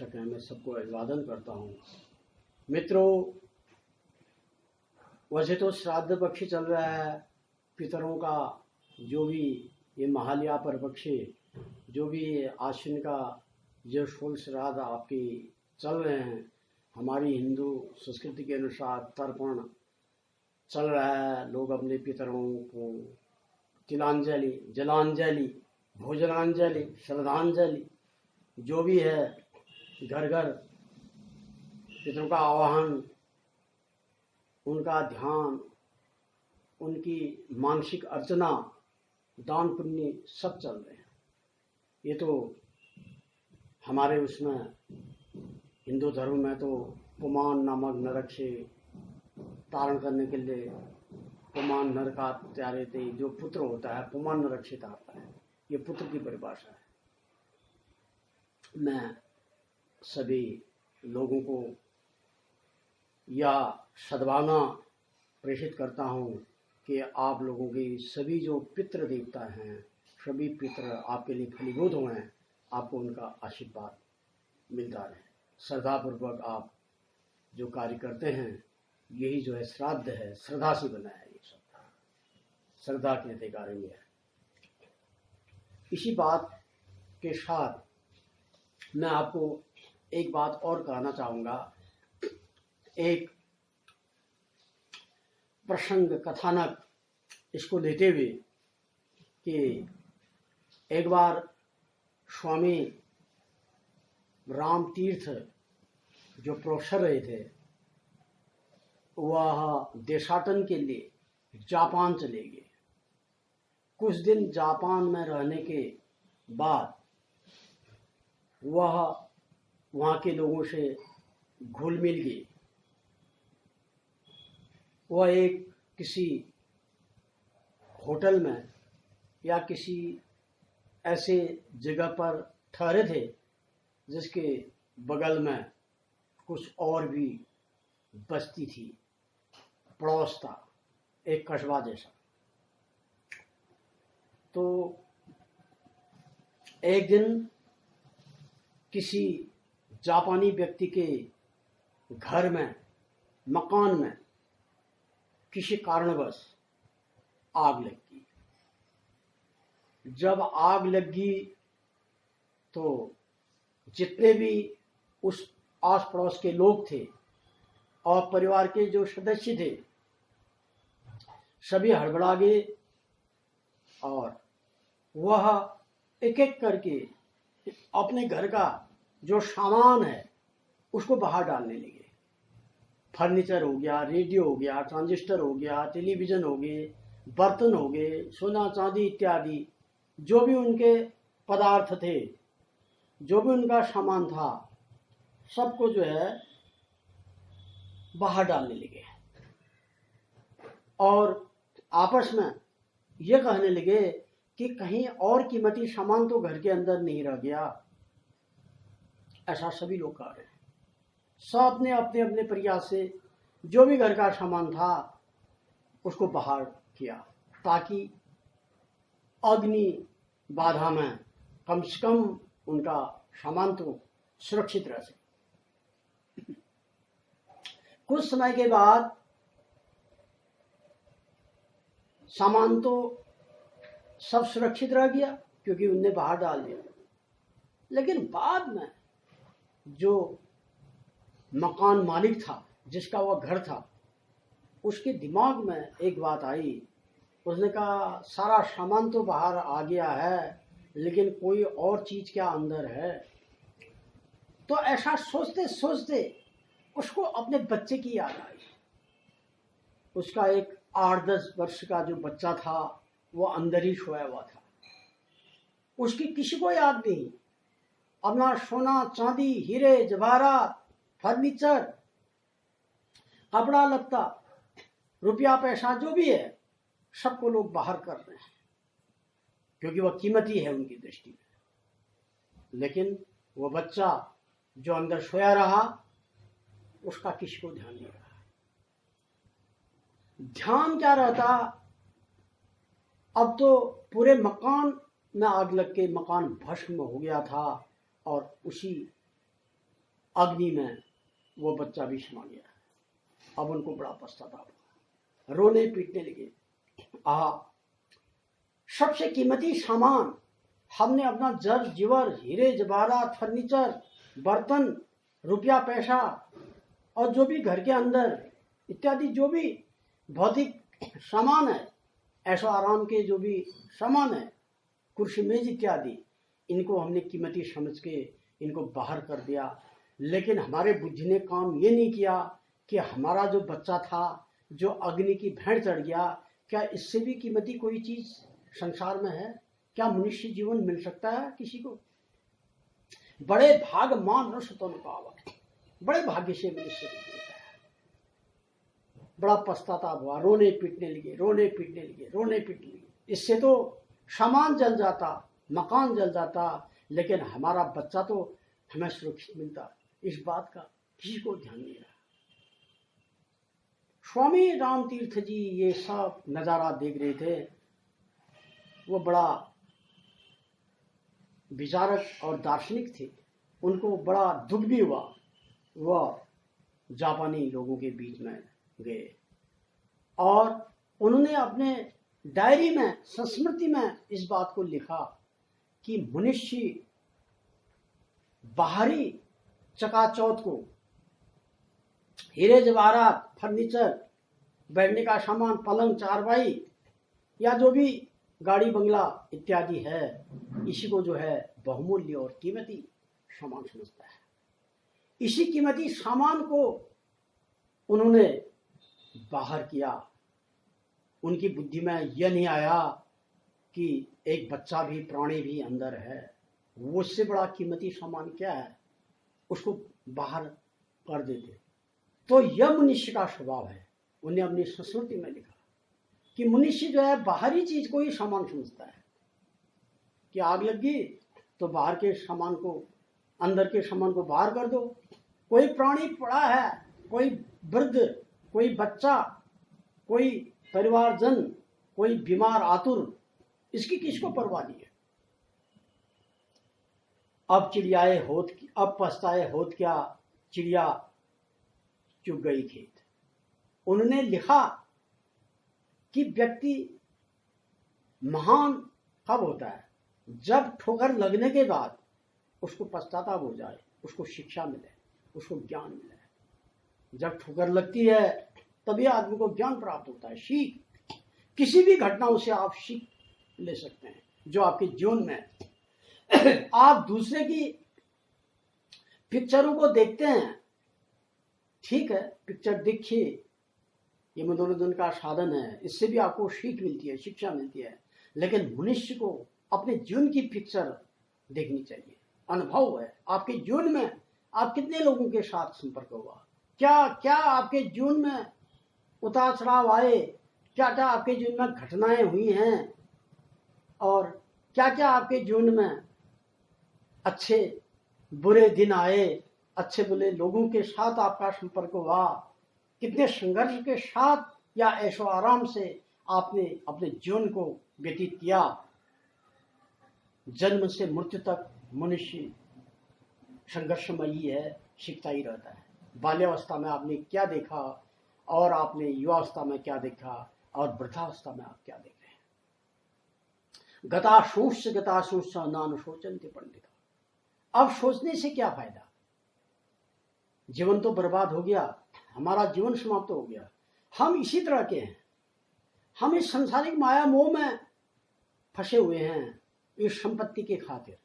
दर्शक हैं, मैं सबको अभिवादन करता हूँ। मित्रों, वैसे तो श्राद्ध पक्ष चल रहा है, पितरों का जो भी ये महालया पर पक्ष, जो भी आश्विन का जो 16 श्राद्ध आपके चल रहे हैं, हमारी हिंदू संस्कृति के अनुसार तर्पण चल रहा है। लोग अपने पितरों को तिलांजलि, जलांजलि, भोजनांजलि, श्रद्धांजलि जो भी है, घर घर पितरों का आवाहन, उनका ध्यान, उनकी मानसिक अर्चना, दान पुण्य सब चल रहे हैं। ये तो हमारे उसमें हिंदू धर्म में तो पुमान नामक नरक से तारण करने के लिए पुमान नर का त्यारे थे, जो पुत्र होता है पुमान नरक से तारता है। ये पुत्र की परिभाषा है। मैं सभी लोगों को यह सद्भावना प्रेषित करता हूँ कि आप लोगों के सभी जो पितृ देवता हैं, सभी पितृ आपके लिए फलीभूत हुए हैं, आपको उनका आशीर्वाद मिलता रहे। श्रद्धापूर्वक आप जो कार्य करते हैं, यही जो है श्राद्ध है, श्रद्धा से बना है। ये श्रद्धा के अधिकारी है। इसी बात के साथ मैं आपको एक बात और कहना चाहूँगा। एक प्रसंग कथानक इसको लेते हुए कि एक बार स्वामी राम तीर्थ जो प्रोफेसर रहे थे, वह देशाटन के लिए जापान चले गए। कुछ दिन जापान में रहने के बाद वह वहाँ के लोगों से घुल मिल गए। वह एक किसी होटल में या किसी ऐसे जगह पर ठहरे थे जिसके बगल में कुछ और भी बस्ती थी, पड़ोस था, एक कस्बा जैसा। तो एक दिन किसी जापानी व्यक्ति के घर में, मकान में किसी कारणवश आग लग गई। जब आग लगी तो जितने भी उस आस पड़ोस के लोग थे और परिवार के जो सदस्य थे, सभी हड़बड़ा गए और वह एक एक करके अपने घर का जो सामान है उसको बाहर डालने लगे। फर्नीचर हो गया, रेडियो हो गया, ट्रांजिस्टर हो गया, टेलीविज़न हो गए, बर्तन हो गए, सोना चांदी इत्यादि जो भी उनके पदार्थ थे, जो भी उनका सामान था, सबको जो है बाहर डालने लगे और आपस में ये कहने लगे कि कहीं और कीमती सामान तो घर के अंदर नहीं रह गया। ऐसा सभी लोग कह रहे हैं। सब ने अपने अपने प्रयास से जो भी घर का सामान था उसको बाहर किया ताकि अग्नि बाधा में कम से कम उनका सामान तो सुरक्षित रह सके। कुछ समय के बाद सामान तो सब सुरक्षित रह गया क्योंकि उनने बाहर डाल दिया, लेकिन बाद में जो मकान मालिक था, जिसका वह घर था, उसके दिमाग में एक बात आई। उसने कहा सारा सामान तो बाहर आ गया है, लेकिन कोई और चीज़ क्या अंदर है। तो ऐसा सोचते सोचते उसको अपने बच्चे की याद आई। उसका एक 8-10 वर्ष का जो बच्चा था वो अंदर ही सोया हुआ था। उसकी किसी को याद नहीं। अपना सोना चांदी, हीरे जवाहरात, फर्नीचर, कपड़ा लत्ता, रुपया पैसा जो भी है, सबको लोग बाहर कर रहे हैं क्योंकि वह कीमती है उनकी दृष्टि में। लेकिन वो बच्चा जो अंदर सोया रहा, उसका किसी को ध्यान नहीं रहा। ध्यान क्या रहता, अब तो पूरे मकान में आग लग के मकान भस्म हो गया था और उसी अग्नि में वो बच्चा भी समा गया। अब उनको बड़ा पछतावा, रोने पीटने लगे। सबसे कीमती सामान हमने अपना जर जीवर, हीरे जवाहरात, फर्नीचर, बर्तन, रुपया पैसा और जो भी घर के अंदर इत्यादि जो भी भौतिक सामान है, ऐशो आराम के जो भी सामान है, कुर्सी मेज इत्यादि, इनको हमने कीमती समझ के इनको बाहर कर दिया। लेकिन हमारे बुद्धि ने काम ये नहीं किया कि हमारा जो बच्चा था जो अग्नि की भेंट चढ़ गया, क्या इससे भी कीमती कोई चीज संसार में है? क्या मनुष्य जीवन मिल सकता है किसी को? बड़े भाग मान रसतों पावा, बड़े भाग्य से मनुष्य मिलता है। बड़ा पछतावा हुआ, रोने पीटने लगे, रोने पीटने लगे, रोने पीटने लगे। इससे तो सामान जल जाता, मकान जल जाता, लेकिन हमारा बच्चा तो हमें सुरक्षित मिलता। इस बात का किसी को ध्यान नहीं रहा। स्वामी राम तीर्थ जी ये सब नजारा देख रहे थे। वो बड़ा विचारक और दार्शनिक थे। उनको बड़ा दुख भी हुआ। वह जापानी लोगों के बीच में गए और उन्होंने अपने डायरी में, संस्मृति में इस बात को लिखा कि मनुष्य बाहरी चकाचौंध को, हीरे जवाहरात, फर्नीचर, बैठने का सामान, पलंग, चारपाई या जो भी गाड़ी बंगला इत्यादि है, इसी को जो है बहुमूल्य और कीमती सामान समझता है। इसी कीमती सामान को उन्होंने बाहर किया। उनकी बुद्धि में यह नहीं आया कि एक बच्चा भी, प्राणी भी अंदर है, वो उससे बड़ा कीमती सामान क्या है, उसको बाहर कर देते। तो यह मनुष्य का स्वभाव है। उन्हें अपनी संस्कृति में लिखा कि मनुष्य जो है बाहरी चीज को ही सामान समझता है। कि आग लग गई तो बाहर के सामान को, अंदर के सामान को बाहर कर दो। कोई प्राणी पड़ा है, कोई वृद्ध, कोई बच्चा, कोई परिवारजन, कोई बीमार आतुर, इसकी किसको परवाह नहीं है। अब चिड़ियाए होत, अब पछताए होत क्या, चिड़िया चुग गई खेत। उन्होंने लिखा कि व्यक्ति महान कब होता है? जब ठोकर लगने के बाद उसको पश्चाताप हो जाए, उसको शिक्षा मिले, उसको ज्ञान मिले। जब ठोकर लगती है तभी आदमी को ज्ञान प्राप्त होता है, सीख। किसी भी घटनाओं से आप सीख ले सकते हैं जो आपके जीवन में। आप दूसरे की पिक्चरों को देखते हैं, ठीक है, पिक्चर देखिए, ये मनोरंजन का साधन है, इससे भी आपको सीख मिलती है, शिक्षा मिलती है। लेकिन मनुष्य को अपने जीवन की पिक्चर देखनी चाहिए। अनुभव है आपके जीवन में, आप कितने लोगों के साथ संपर्क हुआ, क्या क्या आपके जीवन में उतार चढ़ाव आए, क्या क्या आपके जीवन में घटनाएं हुई हैं, और क्या क्या आपके जीवन में अच्छे बुरे दिन आए, अच्छे बुरे लोगों के साथ आपका संपर्क हुआ, कितने संघर्ष के साथ या ऐशो आराम से आपने अपने जीवन को व्यतीत किया। जन्म से मृत्यु तक मनुष्य संघर्षमयी है, सीखता ही रहता है। बाल्यावस्था में आपने क्या देखा, और आपने युवावस्था में क्या देखा, और वृद्धावस्था में आप क्या देख रहे हैं। गताशोष नानुशोचन्ते पंडित। अब सोचने से क्या फायदा? जीवन तो बर्बाद हो गया, हमारा जीवन समाप्त हो गया। हम इसी तरह के हैं, हम इस संसारिक माया मोह में फंसे हुए हैं, इस संपत्ति के खातिर,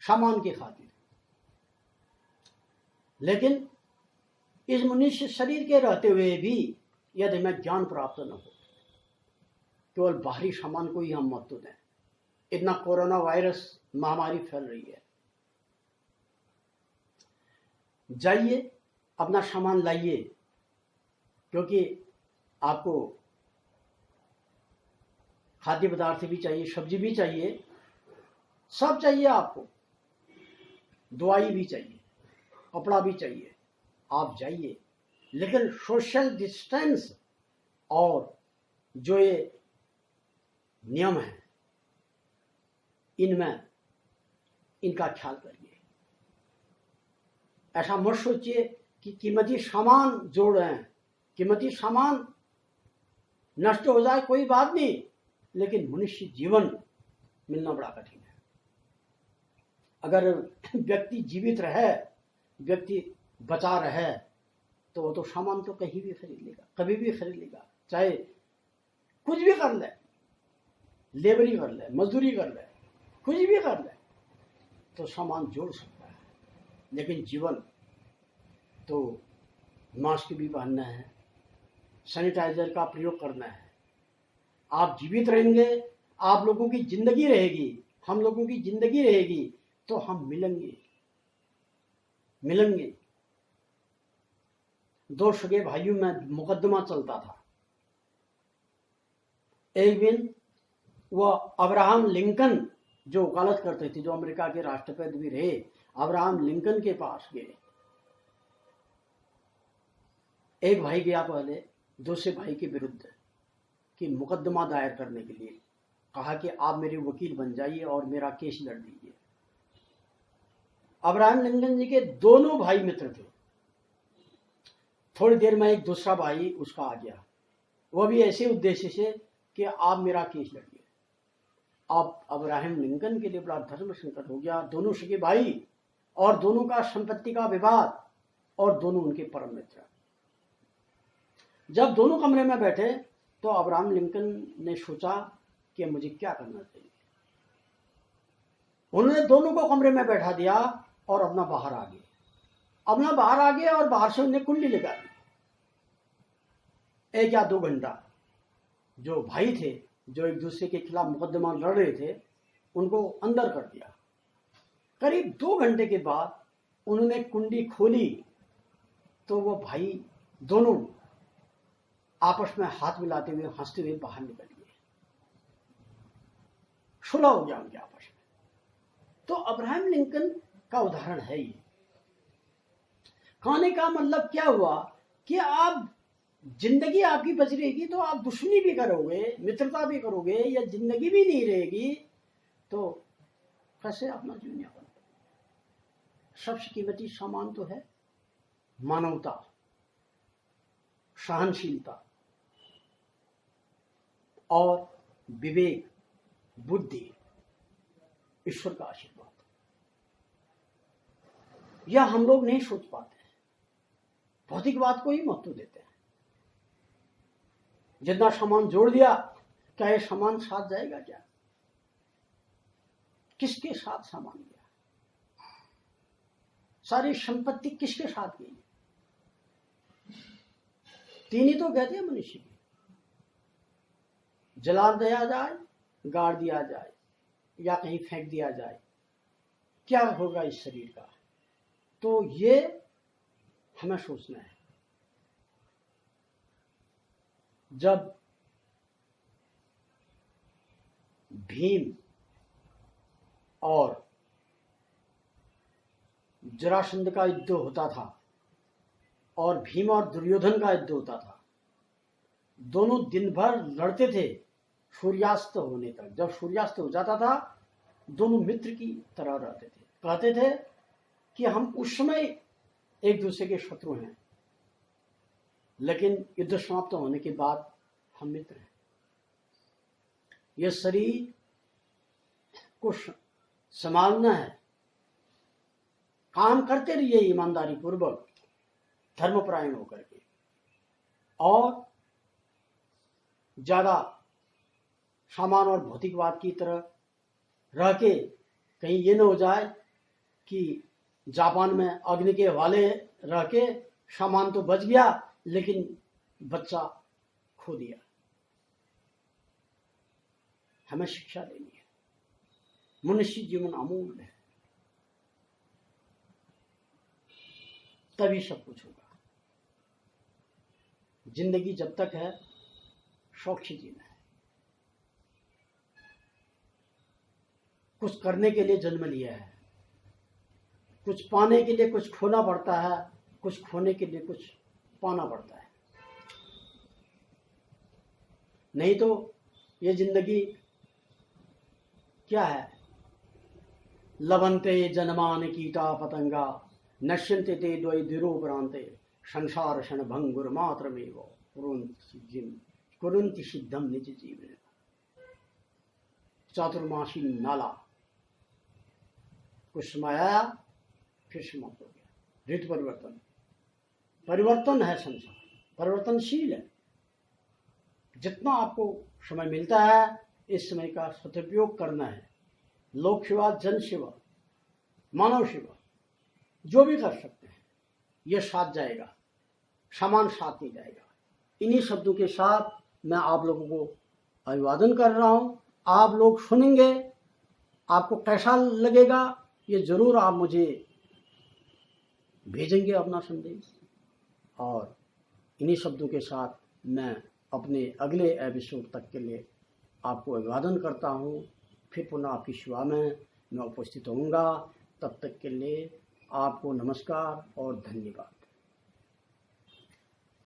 सामान के खातिर। लेकिन इस मनुष्य शरीर के रहते हुए भी यदि हमें ज्ञान प्राप्त न हो, केवल बाहरी सामान को ही हम महत्व दें। इतना कोरोना वायरस महामारी फैल रही है, जाइए अपना सामान लाइए, क्योंकि आपको खाद्य पदार्थ भी चाहिए, सब्जी भी चाहिए, सब चाहिए आपको, दवाई भी चाहिए, कपड़ा भी चाहिए। आप जाइए, लेकिन सोशल डिस्टेंस और जो ये नियम है, इनका ख्याल करिए। ऐसा मत सोचिए कि कीमती सामान जोड़ रहे हैं। कीमती सामान नष्ट हो जाए कोई बात नहीं, लेकिन मनुष्य जीवन मिलना बड़ा कठिन है। अगर व्यक्ति जीवित रहे, व्यक्ति बचा रहे, तो वो तो सामान तो कहीं भी खरीद लेगा, कभी भी खरीद लेगा, चाहे कुछ भी कर ले, लेबरी कर ले, मजदूरी कर ले, कुछ भी कर ले, तो सामान जोड़ सकता है। लेकिन जीवन तो मास्क भी पहनना है, सैनिटाइजर का प्रयोग करना है। आप जीवित रहेंगे, आप लोगों की जिंदगी रहेगी, हम लोगों की जिंदगी रहेगी, तो हम मिलेंगे। दो सगे भाइयों में मुकदमा चलता था। एक दिन वह अब्राहम लिंकन जो वकालत करते थे, जो अमेरिका के राष्ट्रपति भी रहे, अब्राहम लिंकन के पास गए। एक भाई गया पहले दूसरे भाई के विरुद्ध कि मुकदमा दायर करने के लिए, कहा कि आप मेरे वकील बन जाइए और मेरा केस लड़ दीजिए। अब्राहम लिंकन जी के दोनों भाई मित्र थे। थोड़ी देर में एक दूसरा भाई उसका आ गया, वह भी ऐसे उद्देश्य से कि आप मेरा केस लड़िए। अब अब्राहम लिंकन के लिए बड़ा धर्म संकट हो गया। दोनों सगे भाई और दोनों का संपत्ति का विवाद और दोनों उनके परम मित्र। जब दोनों कमरे में बैठे तो अब्राहम लिंकन ने सोचा कि मुझे क्या करना चाहिए। उन्होंने दोनों को कमरे में बैठा दिया और अपना बाहर आ गए और बाहर से उन्हें कुंडली लगा दी। 1 या 2 घंटा जो भाई थे, जो एक दूसरे के खिलाफ मुकदमा लड़ रहे थे, उनको अंदर कर दिया। करीब 2 घंटे के बाद उन्होंने कुंडी खोली तो वो भाई दोनों आपस में हाथ मिलाते हुए हंसते हुए बाहर निकल गए। सुलह हो गया उनके आपस में। तो अब्राहम लिंकन का उदाहरण है ये। कहने का मतलब क्या हुआ कि आप जिंदगी आपकी बच रहेगी तो आप दुश्मनी भी करोगे, मित्रता भी करोगे, या जिंदगी भी नहीं रहेगी तो कैसे अपना जीवन यापन करोगे। सबसे कीमती सामान तो है मानवता, सहनशीलता और विवेक, बुद्धि, ईश्वर का आशीर्वाद। यह हम लोग नहीं सोच पाते, भौतिकवाद को ही महत्व देते हैं। जितना सामान जोड़ दिया, क्या ये सामान साथ जाएगा क्या? किसके साथ सामान गया? सारी संपत्ति किसके साथ गई? 3 ही तो कहते हैं मनुष्य की, जला दिया जाए, गाड़ दिया जाए, या कहीं फेंक दिया जाए, क्या होगा इस शरीर का? तो ये हमें सोचना है। जब भीम और जरासंध का युद्ध होता था और भीम और दुर्योधन का युद्ध होता था, दोनों दिन भर लड़ते थे सूर्यास्त होने तक। जब सूर्यास्त हो जाता था, दोनों मित्र की तरह रहते थे। कहते थे कि हम उस समय एक दूसरे के शत्रु हैं, लेकिन युद्ध समाप्त होने के बाद हम मित्र हैं। यह शरीर को संभालना है, काम करते रहिए ईमानदारी पूर्वक, धर्मपरायण होकर के, और ज्यादा सामान और भौतिकवाद की तरह रह के कहीं ये न हो जाए कि जापान में अग्नि के हवाले रह के सामान तो बच गया लेकिन बच्चा खो दिया। हमें शिक्षा देनी है। मनुष्य जीवन अमूल्य है, तभी सब कुछ होगा। जिंदगी जब तक है, शौक से जीना है। कुछ करने के लिए जन्म लिया है, कुछ पाने के लिए कुछ खोना पड़ता है, कुछ खोने के लिए कुछ पाना पड़ता है। नहीं तो ये जिंदगी क्या है? लवंते जनमान कीटा पतंगा नश्यन्ते ते द्वैधिरोपरान्ते संसार क्षण भंगुर मात्रमेव कुरुन्ति सिद्धम निज जीवन। चातुर्मासी नाला कुछ समय आया फिर समाप्त हो गया। ऋतु परिवर्तन, परिवर्तन है संसार, परिवर्तनशील है। जितना आपको समय मिलता है इस समय का सदुपयोग करना है। लोक सेवा, जन सेवा, मानव सेवा जो भी कर सकते हैं ये साथ जाएगा, सामान साथ नहीं जाएगा। इन्हीं शब्दों के साथ मैं आप लोगों को अभिवादन कर रहा हूँ। आप लोग सुनेंगे, आपको कैसा लगेगा ये जरूर आप मुझे भेजेंगे अपना संदेश। और इन्हीं शब्दों के साथ मैं अपने अगले एपिसोड तक के लिए आपको अभिवादन करता हूँ। फिर पुनः आपकी सेवा में मैं उपस्थित होऊंगा। तब तक के लिए आपको नमस्कार और धन्यवाद।